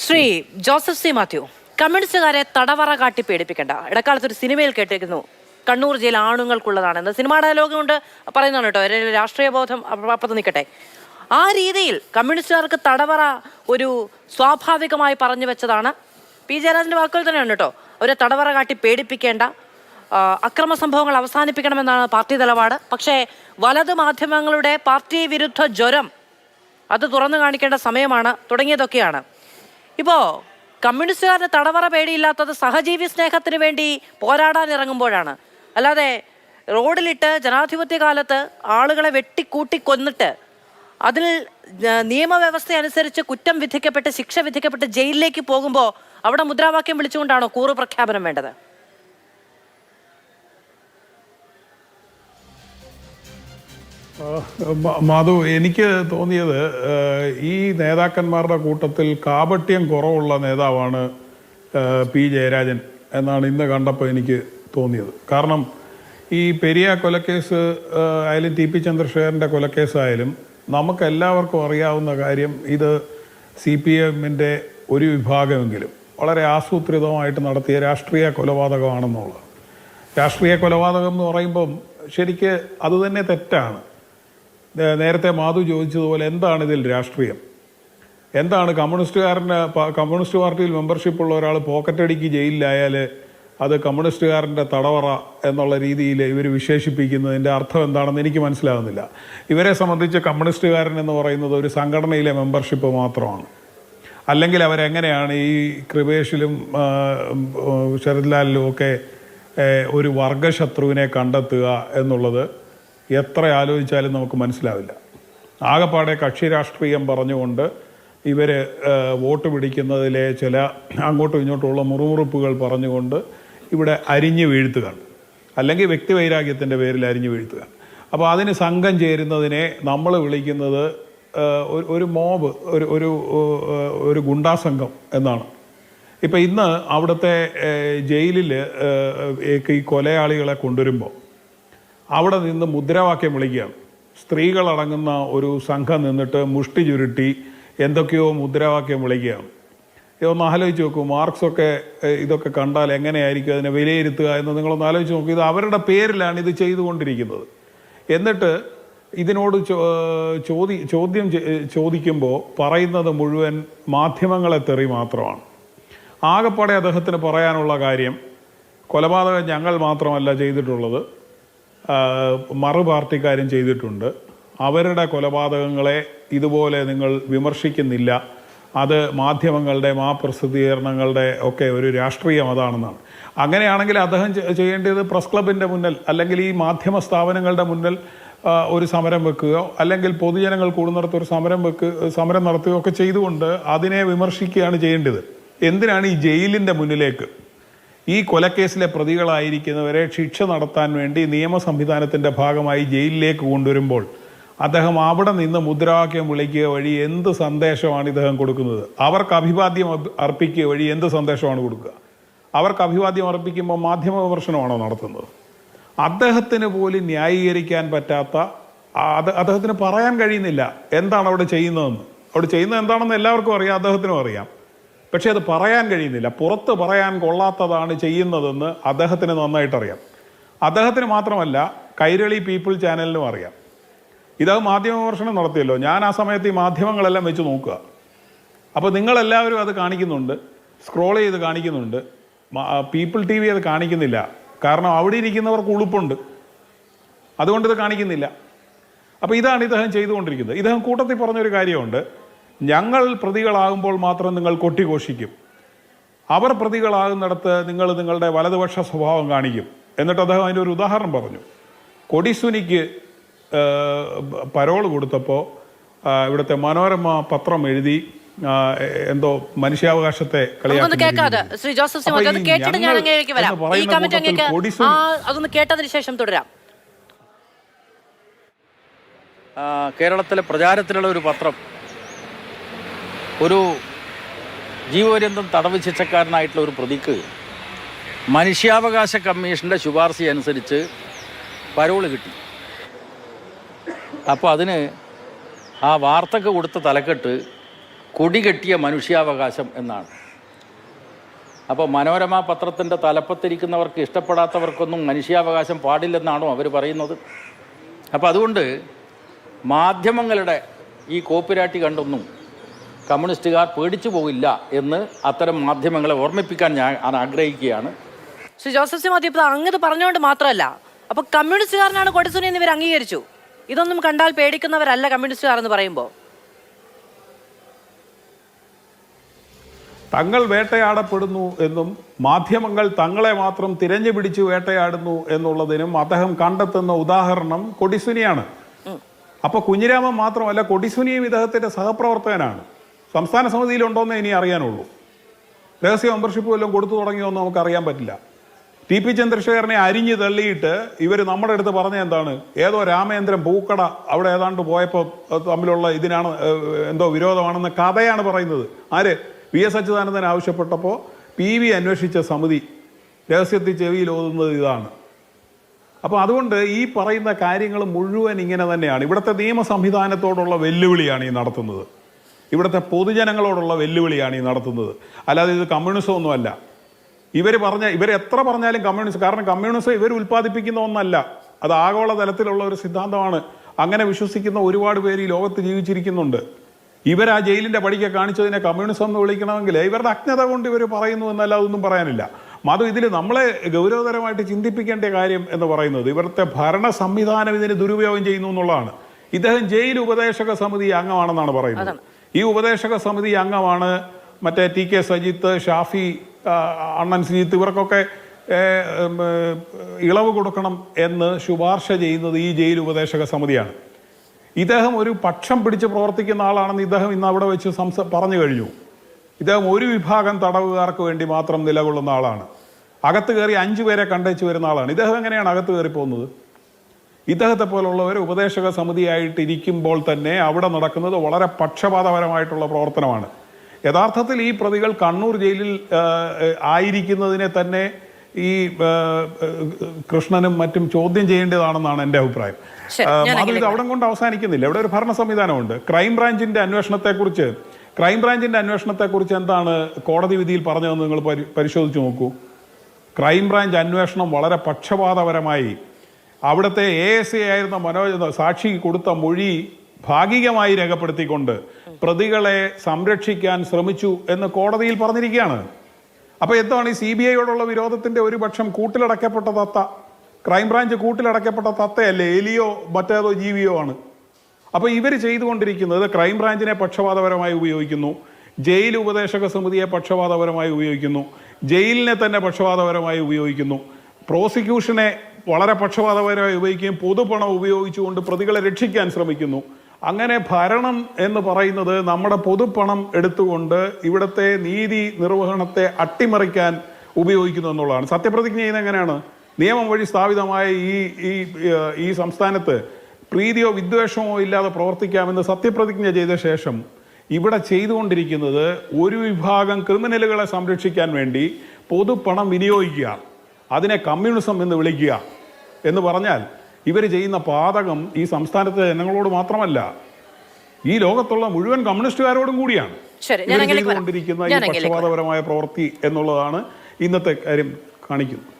Shri Joseph C Mathew, കമ്മ്യൂണിസ്റ്റുകാരെ തടവറ കാട്ടി പേടിപ്പിക്കേണ്ട. ഇടക്കാലത്ത് ഒരു സിനിമയിൽ കേട്ടിരിക്കുന്നു, കണ്ണൂർ ജയിൽ ആണുങ്ങൾക്കുള്ളതാണെന്ന്. സിനിമാ ഡയലോഗ് കൊണ്ട് പറയുന്നതാണ് കേട്ടോ, രാഷ്ട്രീയ ബോധം അപ്പുറത്ത് നിൽക്കട്ടെ. ആ രീതിയിൽ കമ്മ്യൂണിസ്റ്റുകാർക്ക് തടവറ ഒരു സ്വാഭാവികമായി പറഞ്ഞു വെച്ചതാണ്. പി ജയരാജന്റെ വാക്കുകൾ തന്നെയാണ് കേട്ടോ. അവരെ തടവറ കാട്ടി പേടിപ്പിക്കേണ്ട, അക്രമ സംഭവങ്ങൾ അവസാനിപ്പിക്കണമെന്നാണ് പാർട്ടി നിലപാട്. പക്ഷേ വലത് മാധ്യമങ്ങളുടെ പാർട്ടി വിരുദ്ധ ജ്വരം അത് തുറന്നു കാണിക്കേണ്ട സമയമാണ് തുടങ്ങിയതൊക്കെയാണ്. ഇപ്പോൾ കമ്മ്യൂണിസ്റ്റുകാരുടെ തടവറ പേടിയില്ലാത്തത് സഹജീവി സ്നേഹത്തിന് വേണ്ടി പോരാടാൻ ഇറങ്ങുമ്പോഴാണ്. അല്ലാതെ റോഡിലിട്ട് ജനാധിപത്യ കാലത്ത് ആളുകളെ വെട്ടിക്കൂട്ടി കൊന്നിട്ട് അതിൽ നിയമവ്യവസ്ഥ അനുസരിച്ച് കുറ്റം വിധിക്കപ്പെട്ട് ശിക്ഷ വിധിക്കപ്പെട്ട് ജയിലിലേക്ക് പോകുമ്പോൾ അവിടെ മുദ്രാവാക്യം വിളിച്ചുകൊണ്ടാണോ കൂറ് പ്രഖ്യാപനം വേണ്ടത്? മാധു, എനിക്ക് തോന്നിയത് ഈ നേതാക്കന്മാരുടെ കൂട്ടത്തിൽ കാപട്യം കുറവുള്ള നേതാവാണ് പി ജയരാജൻ എന്നാണ് ഇന്ന് കണ്ടപ്പോൾ എനിക്ക് തോന്നിയത്. കാരണം ഈ പെരിയ കൊലക്കേസ് ആയാലും ടി പി ചന്ദ്രശേഖരൻ്റെ കൊലക്കേസായാലും നമുക്കെല്ലാവർക്കും അറിയാവുന്ന കാര്യം, ഇത് CPM-ൻ്റെ ഒരു വിഭാഗമെങ്കിലും വളരെ ആസൂത്രിതമായിട്ട് നടത്തിയ രാഷ്ട്രീയ കൊലപാതകമാണെന്നുള്ളത്. രാഷ്ട്രീയ കൊലപാതകം എന്ന് പറയുമ്പം ശരിക്ക് അതുതന്നെ തെറ്റാണ്. നേരത്തെ മാധു ചോദിച്ചതുപോലെ എന്താണ് ഇതിൽ രാഷ്ട്രീയം, എന്താണ് കമ്മ്യൂണിസ്റ്റ് പാർട്ടിയിൽ മെമ്പർഷിപ്പ് ഉള്ള ഒരാൾ പോക്കറ്റടിക്ക് ജയിലിലായാൽ അത് കമ്മ്യൂണിസ്റ്റുകാരൻ്റെ തടവറ എന്നുള്ള രീതിയിൽ ഇവർ വിശേഷിപ്പിക്കുന്നതിൻ്റെ അർത്ഥം എന്താണെന്ന് എനിക്ക് മനസ്സിലാകുന്നില്ല. ഇവരെ സംബന്ധിച്ച് കമ്മ്യൂണിസ്റ്റുകാരൻ എന്ന് പറയുന്നത് ഒരു സംഘടനയിലെ മെമ്പർഷിപ്പ് മാത്രമാണ്. അല്ലെങ്കിൽ അവരെങ്ങനെയാണ് ഈ കൃപേഷിലും ശരത് ലാലിലും ഒക്കെ ഒരു വർഗശത്രുവിനെ കണ്ടെത്തുക എന്നുള്ളത് എത്ര ആലോചിച്ചാലും നമുക്ക് മനസ്സിലാവില്ല. ആകെപ്പാടെ കക്ഷി രാഷ്ട്രീയം പറഞ്ഞുകൊണ്ട് ഇവർ വോട്ട് പിടിക്കുന്നതിലെ ചില അങ്ങോട്ടും ഇങ്ങോട്ടുമുള്ള മുറുമുറുപ്പുകൾ പറഞ്ഞുകൊണ്ട് ഇവിടെ അരിഞ്ഞു വീഴ്ത്തുക, അല്ലെങ്കിൽ വ്യക്തിവൈരാഗ്യത്തിൻ്റെ പേരിൽ അരിഞ്ഞു വീഴ്ത്തുക. അപ്പോൾ അതിന് സംഘം ചേരുന്നതിനെ നമ്മൾ വിളിക്കുന്നത് ഒരു മോബ്, ഒരു ഗുണ്ടാസംഘം എന്നാണ്. ഇപ്പം ഇന്ന് അവിടുത്തെ ജയിലിൽ ഈ കൊലയാളികളെ കൊണ്ടുവരുമ്പോൾ അവിടെ നിന്ന് മുദ്രാവാക്യം വിളിക്കുകയാണ്. സ്ത്രീകളടങ്ങുന്ന ഒരു സംഘം നിന്നിട്ട് മുഷ്ടി ചുരുട്ടി എന്തൊക്കെയോ മുദ്രാവാക്യം വിളിക്കുകയാണ്. ഇതൊന്ന് ആലോചിച്ച് നോക്കൂ. മാർക്സൊക്കെ ഇതൊക്കെ കണ്ടാൽ എങ്ങനെയായിരിക്കും അതിനെ വിലയിരുത്തുക എന്ന് നിങ്ങളൊന്ന് ആലോചിച്ച് നോക്കൂ. ഇത് അവരുടെ പേരിലാണ് ഇത് ചെയ്തുകൊണ്ടിരിക്കുന്നത്. എന്നിട്ട് ഇതിനോട് ചോദ്യം ചോദിക്കുമ്പോൾ പറയുന്നത് മുഴുവൻ മാധ്യമങ്ങളെ തെറി മാത്രമാണ്. ആകെപ്പാടെ അദ്ദേഹത്തിന് പറയാനുള്ള കാര്യം, കൊലപാതകം ഞങ്ങൾ മാത്രമല്ല ചെയ്തിട്ടുള്ളത്, മറു പാർട്ടിക്കാരും ചെയ്തിട്ടുണ്ട്, അവരുടെ കൊലപാതകങ്ങളെ ഇതുപോലെ നിങ്ങൾ വിമർശിക്കുന്നില്ല, അത് മാധ്യമങ്ങളുടെ പ്രസിദ്ധീകരണങ്ങളുടെ ഒക്കെ ഒരു രാഷ്ട്രീയം അതാണെന്നാണ്. അങ്ങനെയാണെങ്കിൽ അദ്ദേഹം ചെയ്യേണ്ടത് പ്രസ് ക്ലബിൻ്റെ മുന്നിൽ അല്ലെങ്കിൽ ഈ മാധ്യമ സ്ഥാപനങ്ങളുടെ മുന്നിൽ ഒരു സമരം വെക്കുകയോ അല്ലെങ്കിൽ പൊതുജനങ്ങൾ കൂടുന്നിടത്ത് ഒരു സമരം നടത്തുകയോ ഒക്കെ ചെയ്തുകൊണ്ട് അതിനെ വിമർശിക്കുകയാണ് ചെയ്യേണ്ടത്. എന്തിനാണ് ഈ ജയിലിൻ്റെ മുന്നിലേക്ക് ഈ കൊലക്കേസിലെ പ്രതികളായിരിക്കുന്നവരെ ശിക്ഷ നടത്താൻ വേണ്ടി നിയമ സംവിധാനത്തിൻ്റെ ഭാഗമായി ജയിലിലേക്ക് കൊണ്ടുവരുമ്പോൾ അദ്ദേഹം അവിടെ നിന്ന് മുദ്രാവാക്യം വിളിക്കുക വഴി എന്ത് സന്ദേശമാണ് ഇദ്ദേഹം കൊടുക്കുന്നത്? അവർക്ക് അഭിവാദ്യം അർപ്പിക്കുക വഴി എന്ത് സന്ദേശമാണ് കൊടുക്കുക? അവർക്ക് അഭിവാദ്യം അർപ്പിക്കുമ്പോൾ മാധ്യമ വിമർശനമാണോ നടത്തുന്നത്? അദ്ദേഹത്തിന് പോലും ന്യായീകരിക്കാൻ പറ്റാത്ത, അദ്ദേഹത്തിന് പറയാൻ കഴിയുന്നില്ല എന്താണ് അവിടെ ചെയ്യുന്നതെന്ന്. അവിടെ ചെയ്യുന്നത് എന്താണെന്ന് എല്ലാവർക്കും അറിയാം, അദ്ദേഹത്തിനും അറിയാം. പക്ഷെ അത് പറയാൻ കഴിയുന്നില്ല. പുറത്ത് പറയാൻ കൊള്ളാത്തതാണ് ചെയ്യുന്നതെന്ന് അദ്ദേഹത്തിന് നന്നായിട്ടറിയാം. അദ്ദേഹത്തിന് മാത്രമല്ല, കൈരളി പീപ്പിൾ ചാനലിനും അറിയാം. ഇതത് മാധ്യമ വിമർശനം നടത്തിയല്ലോ. ഞാൻ ആ സമയത്ത് ഈ മാധ്യമങ്ങളെല്ലാം വെച്ച് നോക്കുക. അപ്പോൾ നിങ്ങളെല്ലാവരും അത് കാണിക്കുന്നുണ്ട്, സ്ക്രോൾ ചെയ്ത് കാണിക്കുന്നുണ്ട്. പീപ്പിൾ TV അത് കാണിക്കുന്നില്ല. കാരണം അവിടെ ഇരിക്കുന്നവർക്ക് ഉളുപ്പുണ്ട്, അതുകൊണ്ട് ഇത് കാണിക്കുന്നില്ല. അപ്പോൾ ഇതാണ് ഇദ്ദേഹം ചെയ്തുകൊണ്ടിരിക്കുന്നത്. ഇദ്ദേഹം കൂട്ടത്തിൽ പറഞ്ഞൊരു കാര്യമുണ്ട്, ഞങ്ങൾ പ്രതികളാകുമ്പോൾ മാത്രം നിങ്ങൾ കൊട്ടിഘോഷിക്കും, അവർ പ്രതികളാകുന്നിടത്ത് നിങ്ങൾ നിങ്ങളുടെ വലതുപക്ഷ സ്വഭാവം കാണിക്കും. എന്നിട്ട് അദ്ദേഹം അതിൻ്റെ ഒരു ഉദാഹരണം പറഞ്ഞു. കൊടിസുനിക്ക് പരോൾ കൊടുത്തപ്പോൾ ഇവിടുത്തെ മനോരമ പത്രം എഴുതി എന്തോ മനുഷ്യാവകാശത്തെ കേട്ടതിന് ശേഷം തുടരാം. കേരളത്തിലെ പ്രചാരത്തിലുള്ള ഒരു പത്രം ഒരു ജീവപര്യന്തം തടവ് ശിക്ഷക്കാരനായിട്ടുള്ള ഒരു പ്രതിക്ക് മനുഷ്യാവകാശ കമ്മീഷൻ്റെ ശുപാർശ അനുസരിച്ച് പരോള് കിട്ടി. അപ്പോൾ അതിന് ആ വാർത്തക്ക് കൊടുത്ത തലക്കെട്ട് കൊടികെട്ടിയ മനുഷ്യാവകാശം എന്നാണ്. അപ്പോൾ മനോരമ പത്രത്തിൻ്റെ തലപ്പത്തിരിക്കുന്നവർക്ക് ഇഷ്ടപ്പെടാത്തവർക്കൊന്നും മനുഷ്യാവകാശം പാടില്ലെന്നാണോ അവർ പറയുന്നത്? അപ്പോൾ അതുകൊണ്ട് മാധ്യമങ്ങളുടെ ഈ കോപ്പിരാട്ടി കണ്ടൊന്നും കമ്മ്യൂണിസ്റ്റുകാർ പേടിച്ചു പോകില്ല എന്ന് അത്തരം മാധ്യമങ്ങളെ ഓർമ്മിപ്പിക്കാൻ ഞാൻ ആഗ്രഹിക്കുകയാണ്. ശ്രീ ജോസഫ് സി മാത്യു അങ്ങത് പറഞ്ഞുകൊണ്ട് മാത്രമല്ല, അപ്പൊ കമ്മ്യൂണിസ്റ്റുകാരനാണ് കൊടിസുനി എന്ന് ഇവർ അംഗീകരിച്ചു. ഇതൊന്നും കണ്ടാൽ പേടിക്കുന്നവരല്ല കമ്മ്യൂണിസ്റ്റുകാർ എന്ന് പറയുമ്പോൾ തങ്ങൾ വേട്ടയാടപ്പെടുന്നു എന്നും മാധ്യമങ്ങൾ തങ്ങളെ മാത്രം തിരഞ്ഞു പിടിച്ച് വേട്ടയാടുന്നു എന്നുള്ളതിനും അദ്ദേഹം കണ്ടെത്തുന്ന ഉദാഹരണം കൊടിസുനിയാണ്. അപ്പൊ കുഞ്ഞിരാമൻ മാത്രമല്ല, കൊടിസുനിയും ഇദ്ദേഹത്തിന്റെ സഹപ്രവർത്തകനാണ്. സംസ്ഥാന സമിതിയിലുണ്ടോയെന്ന് ഇനി അറിയാനുള്ളൂ. രഹസ്യ മെമ്പർഷിപ്പ് വല്ലതും കൊടുത്തു തുടങ്ങിയോന്ന് നമുക്ക് അറിയാൻ പറ്റില്ല. ടി പി ചന്ദ്രശേഖരനെ അരിഞ്ഞു തള്ളിയിട്ട് ഇവർ നമ്മുടെ അടുത്ത് പറഞ്ഞ എന്താണ്, ഏതോ രാമേന്ദ്രൻ പൂക്കട അവിടെ ഏതാണ്ട് പോയപ്പോൾ തമ്മിലുള്ള ഇതിനാണ് എന്തോ വിരോധമാണെന്ന കഥയാണ് പറയുന്നത്. ആര്? വി എസ് അച്യുതാനന്ദൻ ആവശ്യപ്പെട്ടപ്പോൾ PV അന്വേഷിച്ച സമിതി രഹസ്യത്തിൽ ചെവിയിൽ ഓതുന്നത് ഇതാണ്. അപ്പോൾ അതുകൊണ്ട് ഈ പറയുന്ന കാര്യങ്ങൾ മുഴുവൻ ഇങ്ങനെ തന്നെയാണ്. ഇവിടുത്തെ നിയമ സംവിധാനത്തോടുള്ള വെല്ലുവിളിയാണ് ഈ നടത്തുന്നത്. ഇവിടുത്തെ പൊതുജനങ്ങളോടുള്ള വെല്ലുവിളിയാണ് ഈ നടത്തുന്നത്. അല്ലാതെ ഇത് കമ്മ്യൂണിസം ഒന്നുമല്ല. ഇവർ എത്ര പറഞ്ഞാലും കമ്മ്യൂണിസം, കാരണം കമ്മ്യൂണിസം ഇവർ ഉൽപ്പാദിപ്പിക്കുന്ന ഒന്നല്ല, അത് ആഗോള തലത്തിലുള്ള ഒരു സിദ്ധാന്തമാണ്. അങ്ങനെ വിശ്വസിക്കുന്ന ഒരുപാട് പേര് ഈ ലോകത്ത് ജീവിച്ചിരിക്കുന്നുണ്ട്. ഇവർ ആ ജയിലിൻ്റെ പടിക്ക് കാണിച്ചതിനെ കമ്മ്യൂണിസം എന്ന് വിളിക്കണമെങ്കിൽ ഇവരുടെ അജ്ഞത കൊണ്ട് ഇവർ പറയുന്നു എന്നല്ല, അതൊന്നും പറയാനില്ല. മതം ഇതിൽ നമ്മളെ ഗൗരവതരമായിട്ട് ചിന്തിപ്പിക്കേണ്ട കാര്യം എന്ന് പറയുന്നത് ഇവിടുത്തെ ഭരണ സംവിധാനം ഇതിന് ദുരുപയോഗം ചെയ്യുന്നു എന്നുള്ളതാണ്. ഇദ്ദേഹം ജയിൽ ഉപദേശക സമിതി അംഗമാണെന്നാണ് പറയുന്നത്. ഈ ഉപദേശക സമിതി അംഗമാണ് മറ്റേ TK സജിത്ത്, ഷാഫി, അണ്ണൻ സജിത്ത്, ഇവർക്കൊക്കെ ഇളവ് കൊടുക്കണം എന്ന് ശുപാർശ ചെയ്യുന്നത് ഈ ജയിൽ ഉപദേശക സമിതിയാണ്. ഇദ്ദേഹം ഒരു പക്ഷം പിടിച്ച് പ്രവർത്തിക്കുന്ന ആളാണെന്ന് ഇദ്ദേഹം ഇന്ന് അവിടെ വെച്ച് പറഞ്ഞു കഴിഞ്ഞു. ഇദ്ദേഹം ഒരു വിഭാഗം തടവുകാർക്ക് വേണ്ടി മാത്രം നിലകൊള്ളുന്ന ആളാണ്. അകത്ത് കയറി 5 പേരെ കണ്ടേച്ച് വരുന്ന ആളാണ്. ഇദ്ദേഹം എങ്ങനെയാണ് അകത്ത് കയറി പോകുന്നത്? ഇദ്ദേഹത്തെ പോലുള്ളവർ ഉപദേശക സമിതിയായിട്ട് ഇരിക്കുമ്പോൾ തന്നെ അവിടെ നടക്കുന്നത് വളരെ പക്ഷപാതപരമായിട്ടുള്ള പ്രവർത്തനമാണ്. യഥാർത്ഥത്തിൽ ഈ പ്രതികൾ കണ്ണൂർ ജയിലിൽ ആയിരിക്കുന്നതിനെ തന്നെ ഈ കൃഷ്ണനും മറ്റും ചോദ്യം ചെയ്യേണ്ടതാണെന്നാണ് എൻ്റെ അഭിപ്രായം. അത് അവിടെ കൊണ്ട് അവസാനിക്കുന്നില്ല. ഇവിടെ ഒരു ഭരണ സംവിധാനമുണ്ട്. ക്രൈംബ്രാഞ്ചിന്റെ അന്വേഷണത്തെക്കുറിച്ച് എന്താണ് കോടതി വിധിയിൽ പറഞ്ഞതെന്ന് നിങ്ങൾ പരിശോധിച്ച് നോക്കൂ. ക്രൈംബ്രാഞ്ച് അന്വേഷണം വളരെ പക്ഷപാതപരമായി അവിടുത്തെ ASA ആയിരുന്ന മനോജ് സാക്ഷി കൊടുത്ത മൊഴി ഭാഗികമായി രേഖപ്പെടുത്തിക്കൊണ്ട് പ്രതികളെ സംരക്ഷിക്കാൻ ശ്രമിച്ചു എന്ന് കോടതിയിൽ പറഞ്ഞിരിക്കുകയാണ്. അപ്പോൾ എന്താണ് ഈ CBIയോടുള്ള വിരോധത്തിന്റെ ഒരു പക്ഷം കൂട്ടിലടക്കപ്പെട്ട തത്ത? ക്രൈംബ്രാഞ്ച് കൂട്ടിലടക്കപ്പെട്ട തത്തയല്ലേ, എലിയോ മറ്റേതോ ജീവിയോ ആണ്? അപ്പോൾ ഇവർ ചെയ്തുകൊണ്ടിരിക്കുന്നത് ക്രൈംബ്രാഞ്ചിനെ പക്ഷപാതപരമായി ഉപയോഗിക്കുന്നു, ജയിൽ ഉപദേശക സമിതിയെ പക്ഷപാതപരമായി ഉപയോഗിക്കുന്നു, ജയിലിനെ തന്നെ പക്ഷപാതപരമായി ഉപയോഗിക്കുന്നു, പ്രോസിക്യൂഷനെ വളരെ പക്ഷപാതപരമായി ഉപയോഗിക്കുകയും പൊതുപണം ഉപയോഗിച്ചുകൊണ്ട് പ്രതികളെ രക്ഷിക്കാൻ ശ്രമിക്കുന്നു. അങ്ങനെ ഭരണം എന്ന് പറയുന്നത് നമ്മുടെ പൊതുപണം എടുത്തുകൊണ്ട് ഇവിടുത്തെ നീതി നിർവഹണത്തെ അട്ടിമറിക്കാൻ ഉപയോഗിക്കുന്നു എന്നുള്ളതാണ്. സത്യപ്രതിജ്ഞ ചെയ്യുന്നത് എങ്ങനെയാണ്? നിയമം വഴി സ്ഥാപിതമായ ഈ സംസ്ഥാനത്ത് പ്രീതിയോ വിദ്വേഷമോ ഇല്ലാതെ പ്രവർത്തിക്കാമെന്ന് സത്യപ്രതിജ്ഞ ചെയ്ത ശേഷം ഇവിടെ ചെയ്തുകൊണ്ടിരിക്കുന്നത് ഒരു വിഭാഗം ക്രിമിനലുകളെ സംരക്ഷിക്കാൻ വേണ്ടി പൊതുപണം വിനിയോഗിക്കുക, അതിനെ കമ്മ്യൂണിസം എന്ന് വിളിക്കുക എന്ന് പറഞ്ഞാൽ ഇവർ ചെയ്യുന്ന പാതകം ഈ സംസ്ഥാനത്തെ ജനങ്ങളോട് മാത്രമല്ല, ഈ ലോകത്തുള്ള മുഴുവൻ കമ്മ്യൂണിസ്റ്റുകാരോടും കൂടിയാണ്. ഇവർ ചെയ്തുകൊണ്ടിരിക്കുന്ന ഈ പക്ഷപാതപരമായ പ്രവൃത്തി എന്നുള്ളതാണ് ഇന്നത്തെ കാര്യം കാണിക്കുന്നത്.